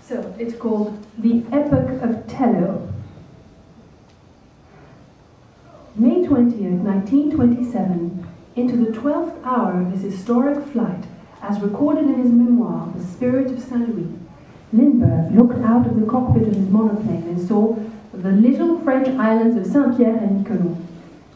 So it's called The Epoch of Tello. May 20th, 1927, into the 12th hour of his historic flight, as recorded in his memoir, The Spirit of Saint Louis, Lindbergh looked out of the cockpit of his monoplane and saw the little French islands of Saint-Pierre and Miquelon.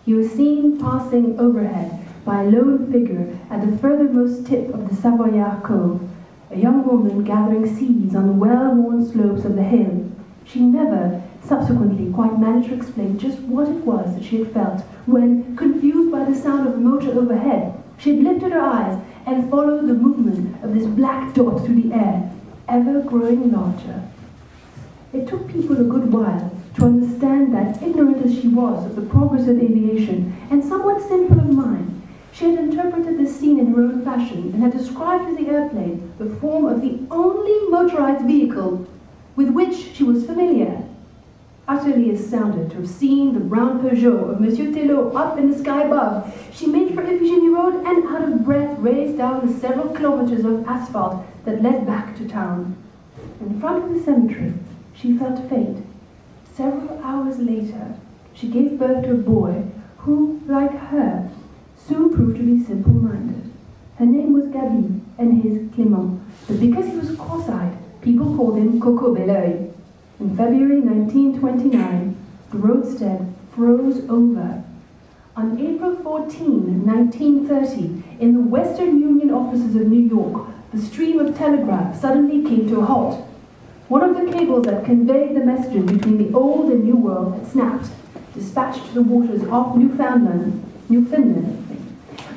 He was seen passing overhead by a lone figure at the furthermost tip of the Savoyard Cove, a young woman gathering seeds on the well-worn slopes of the hill. She never subsequently quite managed to explain just what it was that she had felt when, confused by the sound of a motor overhead, she had lifted her eyes and followed the movement of this black dot through the air, ever growing larger. It took people a good while to understand that, ignorant as she was of the progress of aviation and somewhat simple of mind, she had interpreted this scene in her own fashion and had described to the airplane the form of the only motorized vehicle with which she was familiar. Utterly astounded to have seen the brown Peugeot of Monsieur Tello up in the sky above, she made for Iphigénie Road and, out of breath, raced down the several kilometers of asphalt that led back to town. In front of the cemetery, she felt faint. Several hours later, she gave birth to a boy who, like her, soon proved to be simple-minded. Her name was Gabi, and his Clément, but because he was cross-eyed, people called him Coco Belleuil. In February 1929, the roadstead froze over. On April 14, 1930, in the Western Union offices of New York, the stream of telegraph suddenly came to a halt. One of the cables that conveyed the messages between the old and new world had snapped, dispatched to the waters off Newfoundland,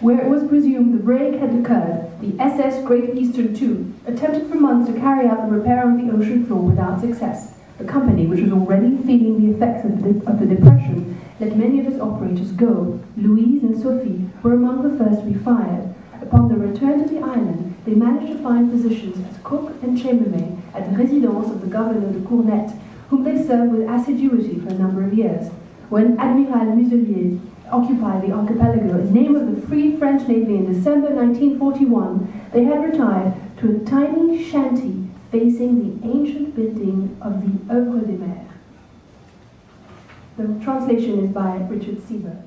where it was presumed the break had occurred. The SS Great Eastern II attempted for months to carry out the repair of the ocean floor without success. The company, which was already feeling the effects of the depression, let many of its operators go. Louise and Sophie were among the first to be fired. Upon their return to the island, they managed to find positions as cook and chambermaid at the residence of the governor de Cournette, whom they served with assiduity for a number of years. When Admiral Muselier occupied the archipelago in the name of the Free French Navy in December 1941, they had retired to a tiny shanty facing the ancient building of the Euge des Mers. The translation is by Richard Sieber.